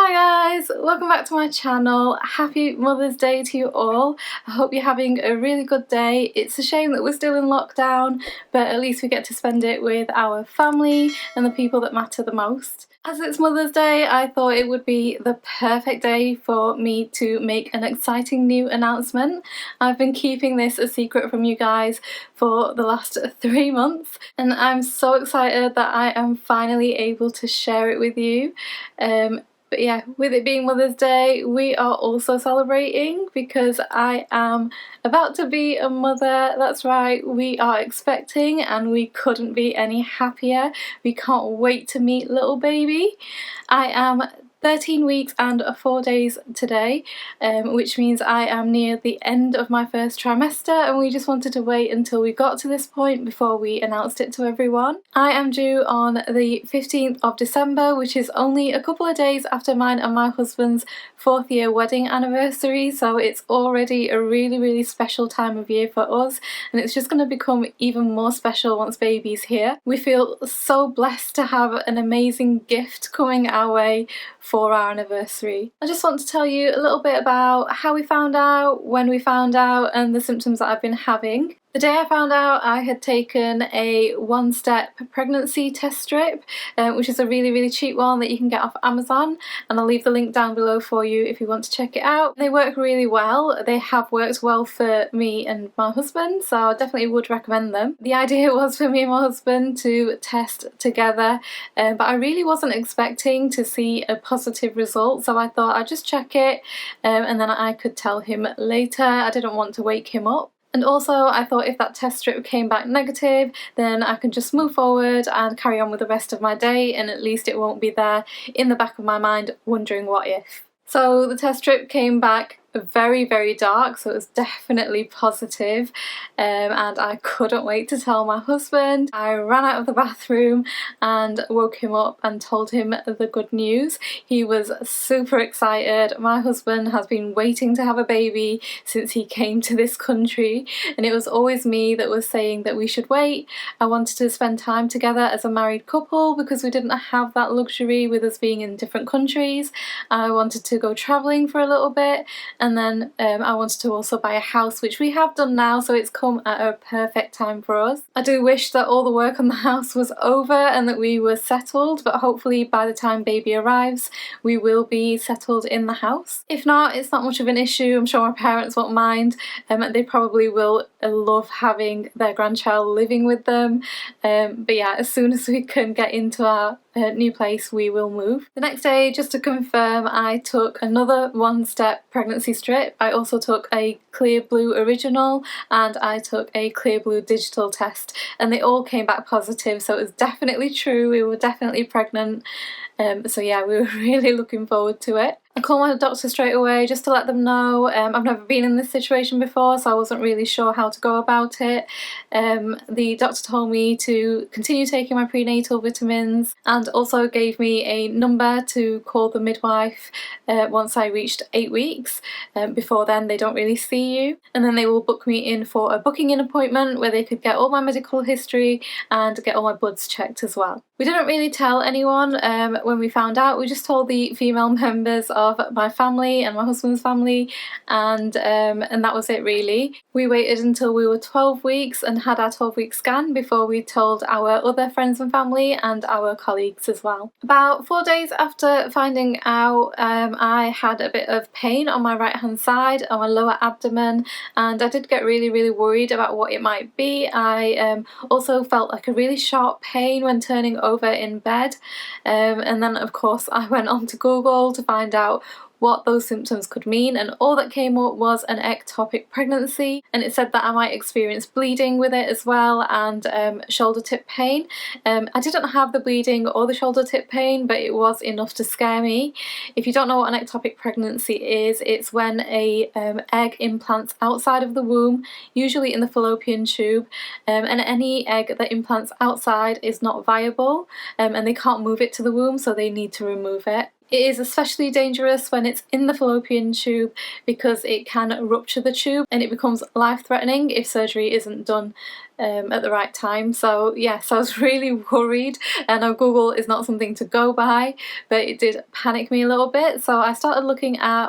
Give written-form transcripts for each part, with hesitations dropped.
Hi guys, welcome back to my channel. Happy Mother's Day to you all. I hope you're having a really good day. It's a shame that we're still in lockdown, but at least we get to spend it with our family and the people that matter the most. As it's Mother's Day, I thought it would be the perfect day for me to make an exciting new announcement. I've been keeping this a secret from you guys for the last 3 months, and I'm so excited that I am finally able to share it with you. But yeah, with it being Mother's Day, we are also celebrating because I am about to be a mother. That's right, we are expecting and we couldn't be any happier. We can't wait to meet little baby. I am 13 weeks and 4 days today, which means I am near the end of my first trimester, and we just wanted to wait until we got to this point before we announced it to everyone. I am due on the 15th of December, which is only a couple of days after mine and my husband's 4th year wedding anniversary, so it's already a really special time of year for us, and it's just going to become even more special once baby's here. We feel so blessed to have an amazing gift coming our way for our anniversary. I just want to tell you a little bit about how we found out, when we found out, and the symptoms that I've been having. The day I found out, I had taken a one-step pregnancy test strip, which is a really cheap one that you can get off Amazon, and I'll leave the link down below for you if you want to check it out. They work really well. They have worked well for me and my husband, so I definitely would recommend them. The idea was for me and my husband to test together, but I really wasn't expecting to see a positive result, so I thought I'd just check it and then I could tell him later. I didn't want to wake him up. And also I thought if that test strip came back negative, then I can just move forward and carry on with the rest of my day, and at least it won't be there in the back of my mind wondering what if. So the test strip came back very dark, so it was definitely positive, and I couldn't wait to tell my husband. I ran out of the bathroom and woke him up and told him the good news. He was super excited. My husband has been waiting to have a baby since he came to this country, and it was always me that was saying that we should wait. I wanted to spend time together as a married couple because we didn't have that luxury with us being in different countries. I wanted to go travelling for a little bit, and then I wanted to also buy a house, which we have done now, so it's come at a perfect time for us. I do wish that all the work on the house was over and that we were settled, but hopefully by the time baby arrives we will be settled in the house. If not, it's not much of an issue. I'm sure my parents won't mind. They probably will love having their grandchild living with them, but yeah, as soon as we can get into our new place we will move. The next day, just to confirm, I took another one-step pregnancy strip. I also took a clear blue original and I took a clear blue digital test, and they all came back positive, so it was definitely true. We were definitely pregnant. So yeah, we were really looking forward to it. I called my doctor straight away just to let them know. I've never been in this situation before, so I wasn't really sure how to go about it. The doctor told me to continue taking my prenatal vitamins and also gave me a number to call the midwife once I reached 8 weeks. Before then they don't really see you, and then they will book me in for a booking in appointment where they could get all my medical history and get all my bloods checked as well. We didn't really tell anyone when we found out. We just told the female members of my family and my husband's family, and that was it really. We waited until we were 12 weeks and had our 12-week scan before we told our other friends and family and our colleagues as well. About 4 days after finding out, I had a bit of pain on my right hand side, on my lower abdomen, and I did get really worried about what it might be. I also felt like a really sharp pain when turning over in bed, and then of course I went on to Google to find out what those symptoms could mean, and all that came up was an ectopic pregnancy, and it said that I might experience bleeding with it as well, and shoulder tip pain. I didn't have the bleeding or the shoulder tip pain, but it was enough to scare me. If you don't know what an ectopic pregnancy is, it's when a egg implants outside of the womb, usually in the fallopian tube, and any egg that implants outside is not viable, and they can't move it to the womb, so they need to remove it. It is especially dangerous when it's in the fallopian tube because it can rupture the tube and it becomes life-threatening if surgery isn't done at the right time. So yes, I was really worried. And now Google is not something to go by, but it did panic me a little bit. So I started looking at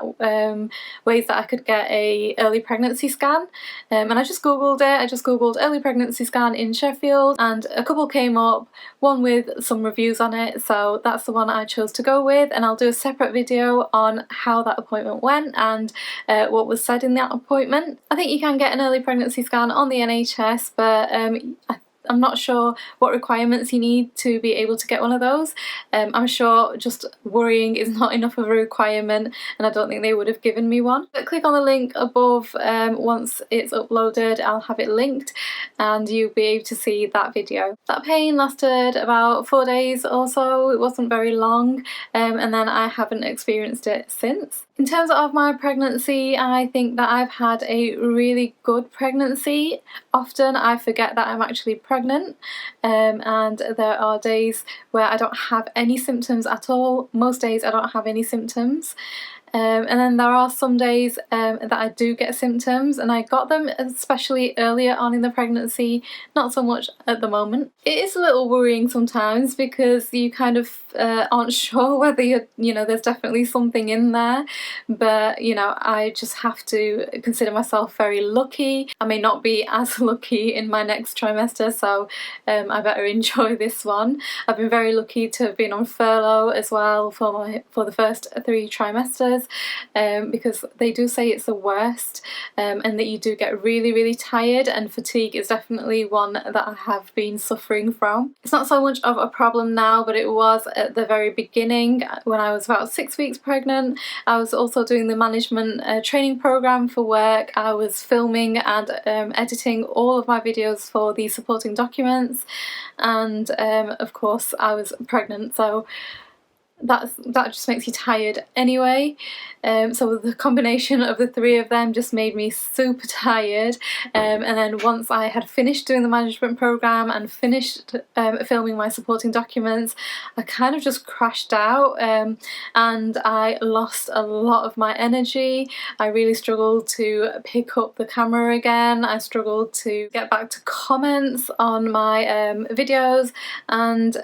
ways that I could get a early pregnancy scan, and I just googled it. I just googled early pregnancy scan in Sheffield, and a couple came up, one with some reviews on it, so that's the one I chose to go with. And I'll do a separate video on how that appointment went and what was said in that appointment. I think you can get an early pregnancy scan on the NHS, but I'm not sure what requirements you need to be able to get one of those. I'm sure just worrying is not enough of a requirement, and I don't think they would have given me one. But click on the link above once it's uploaded. I'll have it linked and you'll be able to see that video. That pain lasted about 4 days or so. It wasn't very long, and then I haven't experienced it since. In terms of my pregnancy, I think that I've had a really good pregnancy. Often I forget that I'm actually pregnant, and there are days where I don't have any symptoms at all. Most days I don't have any symptoms. And then there are some days that I do get symptoms, and I got them especially earlier on in the pregnancy, not so much at the moment. It is a little worrying sometimes because you kind of aren't sure whether there's definitely something in there, but I just have to consider myself very lucky. I may not be as lucky in my next trimester, so I better enjoy this one. I've been very lucky to have been on furlough as well for the first 3 trimesters. Because they do say it's the worst, and that you do get really tired, and fatigue is definitely one that I have been suffering from. It's not so much of a problem now, but it was at the very beginning when I was about 6 weeks pregnant. I was also doing the management training program for work. I was filming and editing all of my videos for the supporting documents, and of course I was pregnant, so that just makes you tired anyway. So the combination of the 3 of them just made me super tired, and then once I had finished doing the management program and finished filming my supporting documents, I kind of just crashed out, and I lost a lot of my energy. I really struggled to pick up the camera again. I struggled to get back to comments on my videos, and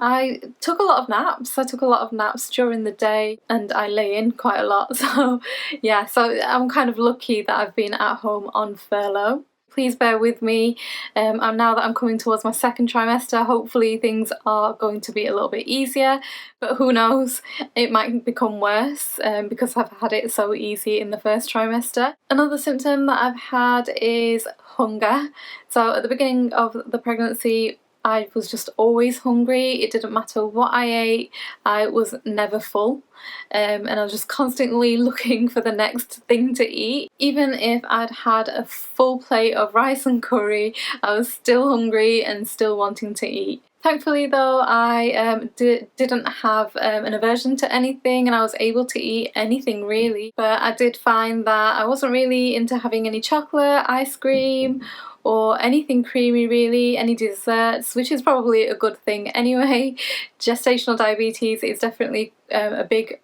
I took a lot of naps. I took a lot of naps during the day, and I lay in quite a lot, so yeah, so I'm kind of lucky that I've been at home on furlough. Please bear with me. Now that I'm coming towards my 2nd trimester, hopefully things are going to be a little bit easier, but who knows, it might become worse because I've had it so easy in the 1st trimester. Another symptom that I've had is hunger. So at the beginning of the pregnancy, I was just always hungry. It didn't matter what I ate, I was never full, and I was just constantly looking for the next thing to eat. Even if I'd had a full plate of rice and curry, I was still hungry and still wanting to eat. Thankfully though, I didn't have an aversion to anything, and I was able to eat anything really, but I did find that I wasn't really into having any chocolate, ice cream, or anything creamy really, any desserts, which is probably a good thing anyway. Gestational diabetes is definitely a big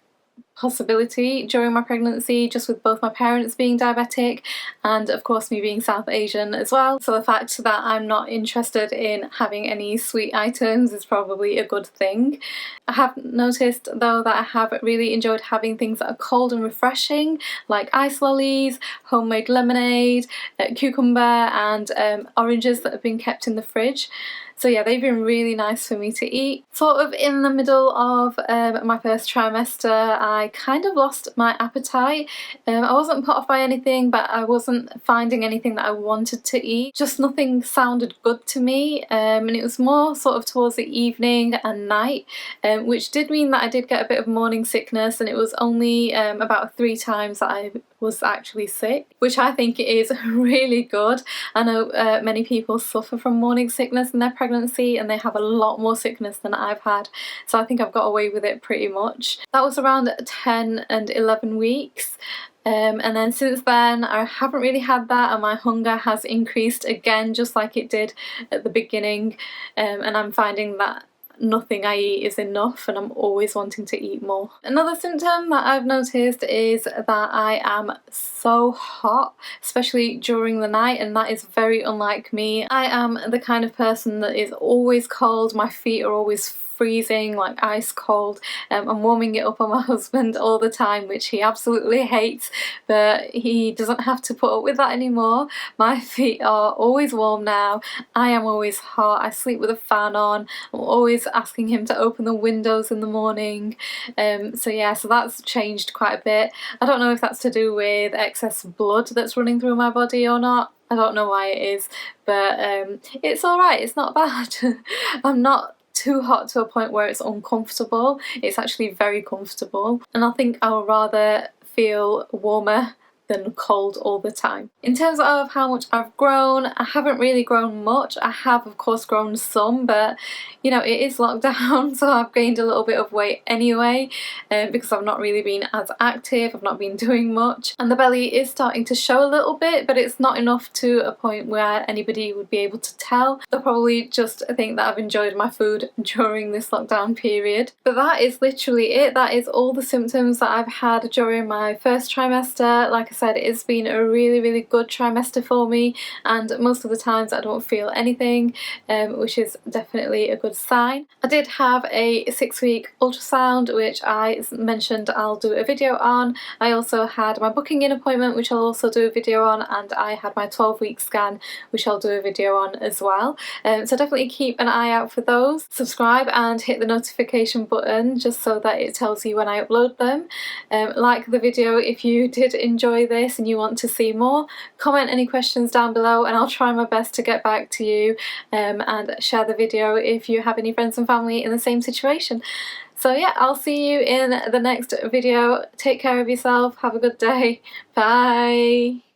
possibility during my pregnancy, just with both my parents being diabetic and of course me being South Asian as well. So the fact that I'm not interested in having any sweet items is probably a good thing. I have noticed though that I have really enjoyed having things that are cold and refreshing, like ice lollies, homemade lemonade, cucumber and oranges that have been kept in the fridge. So yeah, they've been really nice for me to eat. Sort of in the middle of my 1st trimester, I kind of lost my appetite. I wasn't put off by anything, but I wasn't finding anything that I wanted to eat. Just nothing sounded good to me, and it was more sort of towards the evening and night, which did mean that I did get a bit of morning sickness, and it was only about 3 times that I was actually sick, which I think is really good. I know many people suffer from morning sickness in their pregnancy, and they have a lot more sickness than I've had, so I think I've got away with it pretty much. That was around 10 and 11 weeks. And then since then I haven't really had that, and my hunger has increased again just like it did at the beginning, and I'm finding that nothing I eat is enough and I'm always wanting to eat more. Another symptom that I've noticed is that I am so hot, especially during the night, and that is very unlike me. I am the kind of person that is always cold, my feet are always freezing, like ice cold. I'm warming it up on my husband all the time, which he absolutely hates, but he doesn't have to put up with that anymore. My feet are always warm now. I am always hot. I sleep with a fan on. I'm always asking him to open the windows in the morning. So yeah, so that's changed quite a bit. I don't know if that's to do with excess blood that's running through my body or not. I don't know why it is, but it's alright, it's not bad. I'm not too hot to a point where it's uncomfortable. It's actually very comfortable, and I think I'll rather feel warmer than cold all the time. In terms of how much I've grown, I haven't really grown much. I have of course grown some, but you know, it is lockdown, so I've gained a little bit of weight anyway, because I've not really been as active, I've not been doing much, and the belly is starting to show a little bit, but it's not enough to a point where anybody would be able to tell. They'll probably just think that I've enjoyed my food during this lockdown period. But that is literally it. That is all the symptoms that I've had during my first trimester. Like I said, it's been a really good trimester for me, and most of the times I don't feel anything, which is definitely a good sign. I did have a 6-week ultrasound, which I mentioned I'll do a video on. I also had my booking in appointment, which I'll also do a video on, and I had my 12-week scan, which I'll do a video on as well. So definitely keep an eye out for those. Subscribe and hit the notification button just so that it tells you when I upload them. Like the video if you did enjoy this and you want to see more. Comment any questions down below and I'll try my best to get back to you, and share the video if you have any friends and family in the same situation. So yeah, I'll see you in the next video. Take care of yourself, have a good day, bye!